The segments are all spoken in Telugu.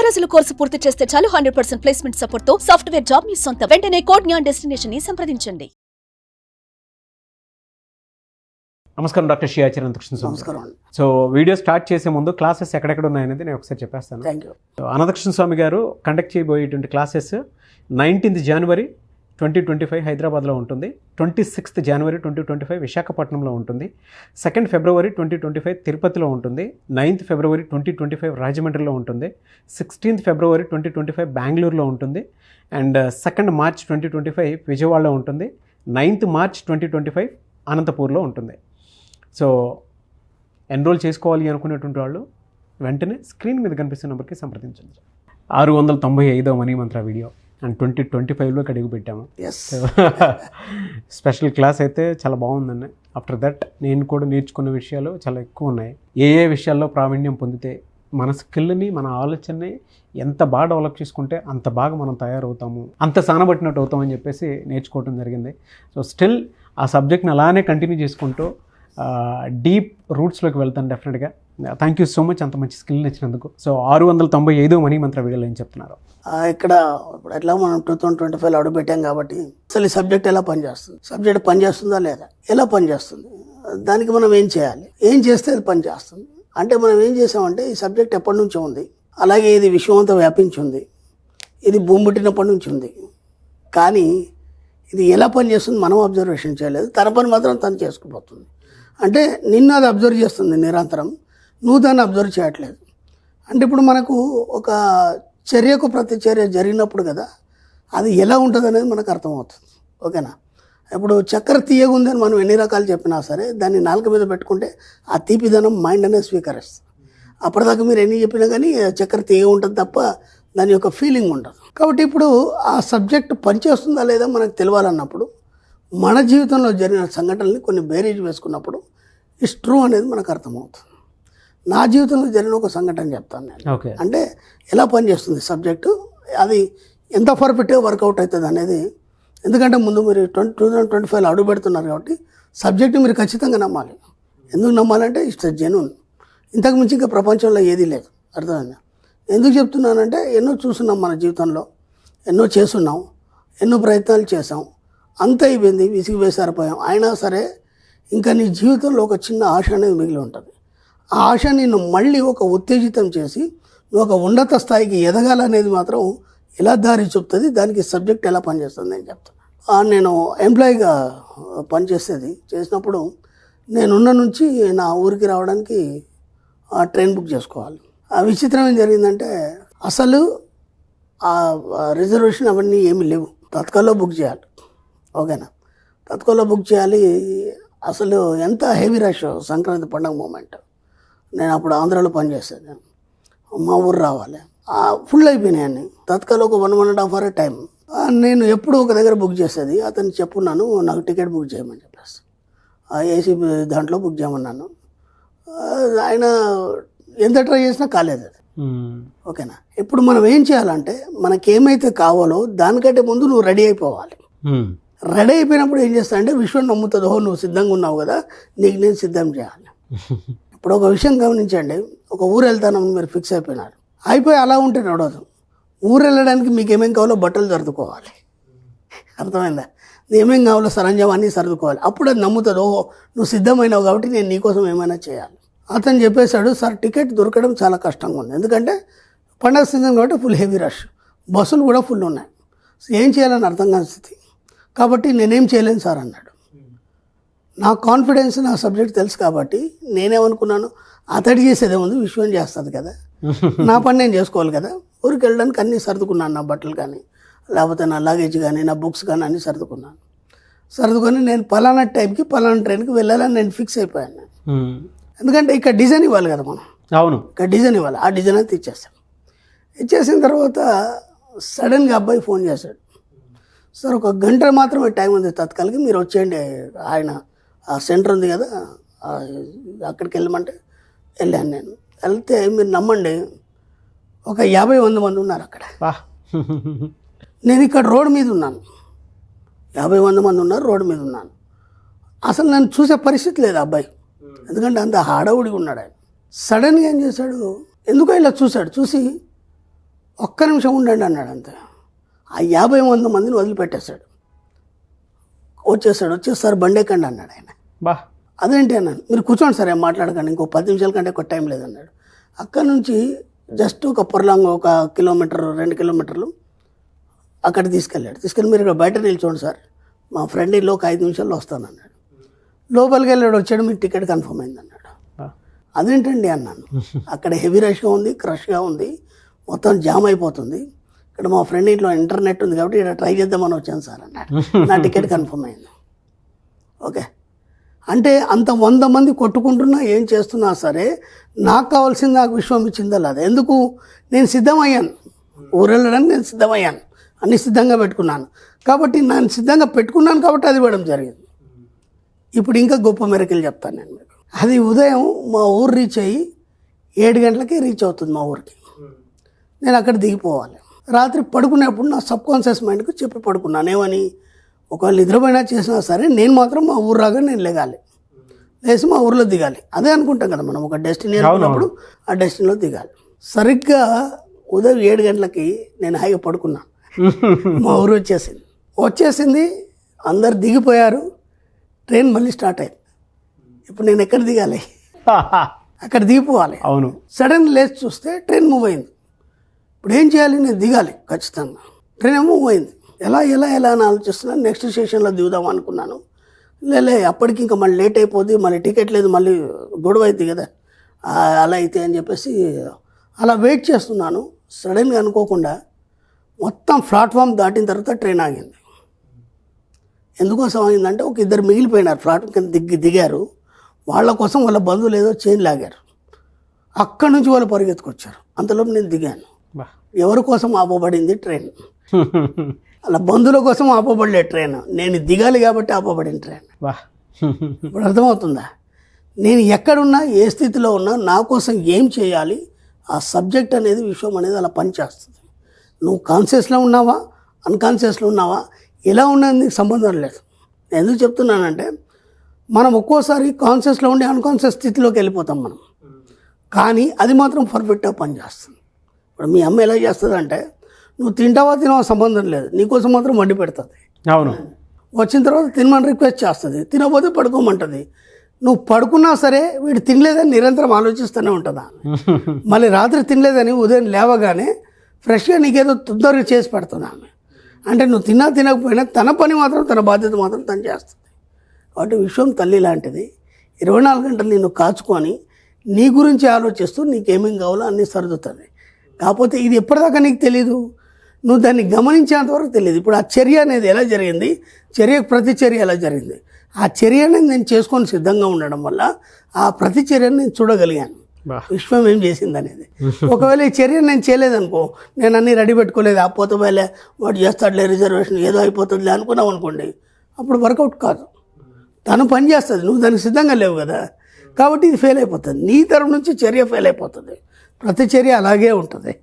రోజుల కోర్సు పూర్తి చేస్తే చాలు 100% ప్లేస్మెంట్ సపోర్ట్ తో సాఫ్ట్వేర్ జాబ్ మీ సొంత. వెంటనే కోడ్ జ్ఞాన్ డెస్టినేషన్ ని సంప్రదించండి. నమస్కారం డాక్టర్ శ్రీ ఆచార్య అనంతకృష్ణ స్వామి. నమస్కారం. సో వీడియో స్టార్ట్ చేసే ముందు క్లాసెస్ ఎక్కడెక్కడ ఉన్నాయనేది నేను ఒకసారి చెప్పేస్తాను. Thank you. అనంతకృష్ణ స్వామి గారు కండక్ట్ చేయబోయేటువంటి క్లాసెస్ 19th January 2025 హైదరాబాద్లో ఉంటుంది, 26th January 2025 విశాఖపట్నంలో ఉంటుంది, 2nd February 2025 తిరుపతిలో ఉంటుంది, 9th February 2025 రాజమండ్రిలో ఉంటుంది, 16th February 2025 బెంగళూరులో ఉంటుంది, అండ్ 2nd March 2025 విజయవాడలో ఉంటుంది, 9th March 2025 అనంతపూర్లో ఉంటుంది. సో ఎన్రోల్ చేసుకోవాలి అనుకునేటువంటి వాళ్ళు వెంటనే స్క్రీన్ మీద కనిపిస్తున్న నెంబర్కి సంప్రదించండి. 695వ మనీ మంత్ర వీడియో అండ్ 2025లో అడుగు పెట్టాము. స్పెషల్ క్లాస్ అయితే చాలా బాగుందండి. ఆఫ్టర్ దట్ నేను కూడా నేర్చుకున్న విషయాలు చాలా ఎక్కువ ఉన్నాయి. ఏ విషయాల్లో ప్రావీణ్యం పొందితే మన స్కిల్ని, మన ఆలోచనని ఎంత బాగా డెవలప్ చేసుకుంటే అంత బాగా మనం తయారవుతాము, అంత సానబట్టినట్టు అవుతామని చెప్పేసి నేర్చుకోవడం జరిగింది. సో స్టిల్ ఆ సబ్జెక్ట్ని అలానే కంటిన్యూ చేసుకుంటూ డీప్ రూట్స్లోకి వెళ్తాను డెఫినెట్గా. థ్యాంక్ యూ సో మచ్ అంత మంచి స్కిల్ ఇచ్చినందుకు. సో 695వ మనీ మంత్ర వీడియోలో ఏం చెప్తున్నారు? ఇక్కడ ఇప్పుడు ఎట్లా మనం 2025లో అడుగు పెట్టాం కాబట్టి అసలు ఈ సబ్జెక్ట్ ఎలా పనిచేస్తుంది, సబ్జెక్ట్ పనిచేస్తుందా లేదా, ఎలా పనిచేస్తుంది, దానికి మనం ఏం చేయాలి, ఏం చేస్తే అది పనిచేస్తుంది అంటే మనం ఏం చేసామంటే ఈ సబ్జెక్ట్ ఎప్పటి నుంచో ఉంది, అలాగే ఇది విశ్వం అంతా వ్యాపించి ఉంది, ఇది భూమి పుట్టినప్పటి నుంచి ఉంది, కానీ ఇది ఎలా పనిచేస్తుంది మనం అబ్జర్వేషన్ చేయలేదు. తన పని మాత్రం తను చేసుకుపోతుంది. అంటే నిన్ను అది అబ్జర్వ్ చేస్తుంది నిరంతరం, నువ్వు దాన్ని అబ్జర్వ్ చేయట్లేదు. అంటే ఇప్పుడు మనకు ఒక చర్యకు ప్రతి చర్య జరిగినప్పుడు కదా అది ఎలా ఉంటుంది అనేది మనకు అర్థమవుతుంది. ఓకేనా? ఇప్పుడు చక్కెర తీయగా ఉందని మనం ఎన్ని రకాలు చెప్పినా సరే దాన్ని నాలుక మీద పెట్టుకుంటే ఆ తీపిదనం మైండ్ అనేది స్వీకరిస్తుంది. అప్పటిదాకా మీరు ఎన్ని చెప్పినా కానీ చక్కెర తీయగా ఉంటుంది తప్ప దాని యొక్క ఫీలింగ్ ఉండదు. కాబట్టి ఇప్పుడు ఆ సబ్జెక్ట్ పనిచేస్తుందా లేదా మనకు తెలియాలన్నప్పుడు మన జీవితంలో జరిగిన సంఘటనల్ని కొన్ని బేరీజ్ వేసుకున్నప్పుడు ఇట్స్ ట్రూ అనేది మనకు అర్థమవుతుంది. నా జీవితంలో జరిగిన ఒక సంఘటన చెప్తాను నేను. అంటే ఎలా పనిచేస్తుంది సబ్జెక్టు, అది ఎంత పర్ఫెక్ట్గా వర్కౌట్ అవుతుంది అనేది. ఎందుకంటే ముందు మీరు 2025లో అడుగు పెడుతున్నారు కాబట్టి సబ్జెక్టు మీరు ఖచ్చితంగా నమ్మాలి. ఎందుకు నమ్మాలంటే ఇట్స్ జెన్యూన్. ఇంతకు మించి ఇంకా ప్రపంచంలో ఏదీ లేదు. అర్థమైందా? ఎందుకు చెప్తున్నానంటే ఎన్నో చూస్తున్నాం మన జీవితంలో, ఎన్నో చేస్తున్నాం, ఎన్నో ప్రయత్నాలు చేసాం, అంత అయిపోయింది, విసిగి వేసారిపోయాం. అయినా సరే ఇంకా నీ జీవితంలో ఒక చిన్న ఆశ అనేది మిగిలి ఉంటుంది. ఆ ఆశ నిన్ను మళ్ళీ ఒక ఉత్తేజితం చేసి నువ్వు ఒక ఉన్నత స్థాయికి ఎదగాలనేది మాత్రం ఎలా దారి చూపుతుంది, దానికి సబ్జెక్ట్ ఎలా పనిచేస్తుంది నేను చెప్తాను. నేను ఎంప్లాయీగా చేసినప్పుడు నేనున్న నుంచి నా ఊరికి రావడానికి ట్రైన్ బుక్ చేసుకోవాలి. ఆ విచిత్రం ఏం జరిగిందంటే అసలు ఆ రిజర్వేషన్ అవన్నీ ఏమీ లేవు, తత్కాల్లో బుక్ చేయాలి. ఓకేనా? తత్కాల్లో బుక్ చేయాలి. అసలు ఎంత హెవీ రష్, సంక్రాంతి పండుగ మూమెంట్. నేను అప్పుడు ఆంధ్రాలో పనిచేస్తాను, మా ఊరు రావాలి, ఫుల్ అయిపోయినాయి అన్ని. తత్కాల ఒక 1.5 hour టైం. నేను ఎప్పుడు ఒక దగ్గర బుక్ చేసేది, అతను చెప్పున్నాను నాకు టికెట్ బుక్ చేయమని చెప్పేసి ఏసీ దాంట్లో బుక్ చేయమన్నాను. ఆయన ఎంత ట్రై చేసినా కాలేదు అది. ఓకేనా? ఇప్పుడు మనం ఏం చేయాలంటే మనకేమైతే కావాలో దానికంటే ముందు నువ్వు రెడీ అయిపోవాలి. రెడీ అయిపోయినప్పుడు ఏం చేస్తా అంటే విశ్వం నమ్ముతుందో నువ్వు సిద్ధంగా ఉన్నావు కదా, నీకు నేను సిద్ధం చేయాలి. ఇప్పుడు ఒక విషయం గమనించండి, ఒక ఊరు వెళ్తానని మీరు ఫిక్స్ అయిపోయి అలా ఉంటే నడవదు. ఊరు వెళ్ళడానికి మీకు ఏమేం కావాలో బట్టలు సర్దుకోవాలి. అర్థమైందా? ఏమేం కావాలో సరంజామా అన్నీ సర్దుకోవాలి. అప్పుడు అది నమ్ముతుంది, ఓహో నువ్వు సిద్ధమైనావు కాబట్టి నేను నీకోసం ఏమైనా చేయాలి. అతను చెప్పేశాడు, సార్ టికెట్ దొరకడం చాలా కష్టంగా ఉంది, ఎందుకంటే పండగ సీజన్ కాబట్టి ఫుల్ హెవీ రష్, బస్సులు కూడా ఫుల్ ఉన్నాయి, ఏం చేయాలని అర్థం కాని స్థితి, కాబట్టి నేనేం చేయలేను సార్ అన్నాడు. నా కాన్ఫిడెన్స్, నా సబ్జెక్ట్ తెలుసు కాబట్టి నేనేమనుకున్నాను, అతడి చేసేదే ఉంది, విశ్వం చేస్తుంది కదా, నా పని నేను చేసుకోవాలి కదా. ఊరికి వెళ్ళడానికి అన్నీ సర్దుకున్నాను, నా బట్టలు కానీ లేకపోతే నా లగేజ్ కానీ నా బుక్స్ కానీ అన్నీ సర్దుకొని నేను పలానా టైంకి పలానా ట్రైన్కి వెళ్ళాలని నేను ఫిక్స్ అయిపోయాను. ఎందుకంటే ఇక్కడ డిజైన్ ఇవ్వాలి కదా మనం. అవును, ఇక్కడ డిజైన్ ఇవ్వాలి. ఆ డిజైన్ అయితే ఇచ్చేసిన తర్వాత సడన్గా అబ్బాయి ఫోన్ చేశాడు, సార్ 1 గంట మాత్రమే టైం ఉంది తత్కాలకి, మీరు వచ్చేయండి, ఆయన ఆ సెంటర్ ఉంది కదా అక్కడికి వెళ్ళమంటే వెళ్ళాను. నేను వెళ్తే మీరు నమ్మండి ఒక 50-100 మంది ఉన్నారు అక్కడ. నేను ఇక్కడ రోడ్డు మీద ఉన్నాను, 50-100 మంది ఉన్నారు, రోడ్డు మీద ఉన్నాను. అసలు నన్ను చూసే పరిస్థితి లేదు అబ్బాయి, ఎందుకంటే అంత హడావుడిగా ఉన్నాడు ఆయన. సడన్గా ఏం చేశాడు, ఎందుకో ఇలా చూశాడు, చూసి ఒక్క నిమిషం ఉండండి అన్నాడు అంతే. ఆ 50 మందిని వదిలిపెట్టేశాడు. వచ్చేస్తారు బండి ఎక్కండి అన్నాడు ఆయన. బా అదేంటి అన్నాను. మీరు కూర్చోండి సార్, ఏం మాట్లాడకండి, ఇంకో 10 నిమిషాల కంటే ఎక్కువ టైం లేదన్నాడు. అక్కడ నుంచి జస్ట్ ఒక పొరలాంగ్ ఒక 1 కిలోమీటర్ 2 కిలోమీటర్లు అక్కడ తీసుకెళ్ళి మీరు ఇక్కడ బయట నిల్చోండి సార్, మా ఫ్రెండ్ ఇల్లు ఒక 5 నిమిషాల్లో వస్తానన్నాడు. లోపలికి వెళ్ళాడు, వచ్చాడు, మీకు టికెట్ కన్ఫర్మ్ అయింది అన్నాడు. అదేంటండి అన్నాను. అక్కడ హెవీ రష్గా ఉంది, క్రష్గా ఉంది, మొత్తం జామ్ అయిపోతుంది. ఇక్కడ మా ఫ్రెండ్ ఇంట్లో ఇంటర్నెట్ ఉంది కాబట్టి ఇక్కడ ట్రై చేద్దామని వచ్చాను సార్ అన్నాడు. నా టికెట్ కన్ఫర్మ్ అయింది. ఓకే, అంటే అంత 100 మంది కొట్టుకుంటున్నా ఏం చేస్తున్నా సరే నాకు కావాల్సింది నాకు విశ్వం ఇచ్చిందా లేదా? ఎందుకు? నేను సిద్ధమయ్యాను, ఊరు వెళ్ళడానికి నేను సిద్ధమయ్యాను, అన్ని సిద్ధంగా పెట్టుకున్నాను. కాబట్టి నేను సిద్ధంగా పెట్టుకున్నాను కాబట్టి అది ఇవ్వడం జరిగింది. ఇప్పుడు ఇంకా గొప్ప మెరకలు చెప్తాను నేను మీకు. అది ఉదయం మా ఊరు రీచ్ అయ్యి 7 గంటలకి రీచ్ అవుతుంది మా ఊరికి. నేను అక్కడ దిగిపోవాలి. రాత్రి పడుకునేప్పుడు నా సబ్ కాన్షియస్ మైండ్కి చెప్పి పడుకున్నాను ఏమని, ఒకవేళ నిద్రపోయినా చేసినా సరే నేను మాత్రం మా ఊరు రాగా నేను లేగాలి, లేచి మా ఊరిలో దిగాలి. అదే అనుకుంటాం కదా మనం, ఒక డెస్టినీ అనుకున్నప్పుడు ఆ డెస్టినీలో దిగాలి. సరిగ్గా ఉదయం 7 గంటలకి నేను హాయిగా పడుకున్నాను. మా ఊరు వచ్చేసింది, అందరు దిగిపోయారు, ట్రైన్ మళ్ళీ స్టార్ట్ అయింది. ఇప్పుడు నేను ఎక్కడ దిగాలి? అక్కడ దిగిపోవాలి. అవును. సడన్ లేచి చూస్తే ట్రైన్ మూవ్ అయింది. ఇప్పుడు ఏం చేయాలి? నేను దిగాలి ఖచ్చితంగా. ట్రైన్ ఏమో మూవ్ అయింది. ఎలా అని ఆలోచిస్తున్నాను. నెక్స్ట్ స్టేషన్లో దిగుదాం అనుకున్నాను. అప్పటికి ఇంకా మళ్ళీ లేట్ అయిపోద్ది, మళ్ళీ టికెట్ లేదు, మళ్ళీ గొడవ అవుతుంది కదా, అలా అయితే అని చెప్పేసి అలా వెయిట్ చేస్తున్నాను. సడన్గా అనుకోకుండా మొత్తం ప్లాట్ఫామ్ దాటిన తర్వాత ట్రైన్ ఆగింది. ఎందుకోసం ఆగిందంటే ఒక 2 మిగిలిపోయినారు, ప్లాట్ఫామ్ కింద దిగారు. వాళ్ళ కోసం వాళ్ళ బంధువులు ఏదో చైన్ లాగారు. అక్కడి నుంచి వాళ్ళు పరిగెత్తుకొచ్చారు. అంతలోపు నేను దిగాను. ఎవరి కోసం ఆపబడింది ట్రైన్? అలా బంధువుల కోసం ఆపబడలే ట్రైన్, నేను దిగాలి కాబట్టి ఆపబడిన ట్రైన్. ఇప్పుడు అర్థమవుతుందా? నేను ఎక్కడున్నా, ఏ స్థితిలో ఉన్నా, నా కోసం ఏం చేయాలి, ఆ సబ్జెక్ట్ అనేది, విషయం అనేది అలా పనిచేస్తుంది. నువ్వు కాన్షియస్లో ఉన్నావా, అన్కాన్షియస్లో ఉన్నావా, ఎలా ఉన్నది నీకు సంబంధం లేదు. నేను ఎందుకు చెప్తున్నానంటే, మనం ఒక్కోసారి కాన్షియస్లో ఉండి అన్కాన్షియస్ స్థితిలోకి వెళ్ళిపోతాం మనం, కానీ అది మాత్రం పర్ఫెక్ట్గా పనిచేస్తుంది. ఇప్పుడు మీ అమ్మ ఎలా చేస్తుంది అంటే, నువ్వు తింటావా సంబంధం లేదు, నీకోసం మాత్రం వండి పెడుతుంది. అవును. వచ్చిన తర్వాత తినమని రిక్వెస్ట్ చేస్తుంది, తినకపోతే పడుకోమంటుంది. నువ్వు పడుకున్నా సరే వీడు తినలేదని నిరంతరం ఆలోచిస్తూనే ఉంటుందా. మళ్ళీ రాత్రి తినలేదని ఉదయం లేవగానే ఫ్రెష్గా నీకేదో తొందరగా చేసి పెడుతుంది ఆమె. అంటే నువ్వు తినకపోయినా తన పని మాత్రం, తన బాధ్యత మాత్రం తను చేస్తుంది. కాబట్టి విశ్వం తల్లి లాంటిది. 24 గంటలు నిన్ను కాచుకొని నీ గురించి ఆలోచిస్తూ నీకేమేం కావాలో అన్నీ సర్దుతుంది. కాకపోతే ఇది ఎప్పటిదాకా నీకు తెలీదు, నువ్వు దాన్ని గమనించేంతవరకు తెలియదు. ఇప్పుడు ఆ చర్య అనేది ఎలా జరిగింది, ప్రతి చర్య ఎలా జరిగింది, ఆ చర్య అనేది నేను చేసుకొని సిద్ధంగా ఉండడం వల్ల ఆ ప్రతి చర్యను నేను చూడగలిగాను, విశ్వం ఏం చేసింది అనేది. ఒకవేళ ఈ చర్య నేను చేయలేదనుకో, నేను అన్నీ రెడీ పెట్టుకోలేదు, ఆ పోతే వేలే వాడు చేస్తాడులే, రిజర్వేషన్ ఏదో అయిపోతుందిలే అనుకున్నావు అనుకోండి, అప్పుడు వర్కౌట్ కాదు. తను పని చేస్తుంది, నువ్వు దానికి సిద్ధంగా లేవు కదా, కాబట్టి ఇది ఫెయిల్ అయిపోతుంది. నీ తరపు నుంచి చర్య ఫెయిల్ అయిపోతుంది. ప్రతి చర్య అలాగే ఉంటుంది.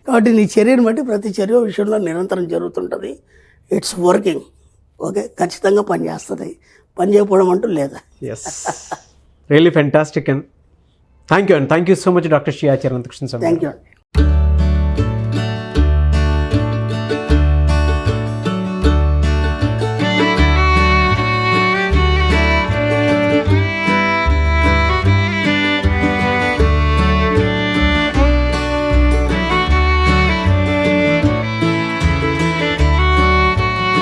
కాబట్టి నీ చర్యను బట్టి ప్రతి చర్య విషయంలో నిరంతరం జరుగుతుంటుంది. It's working. ఓకే, ఖచ్చితంగా పని చేస్తుంది, పని చేయకపోవడం అంటూ లేదా. Really fantastic and thank you so much doctor Shri Acharya Ananthakrishna Swami. Thank you అండి.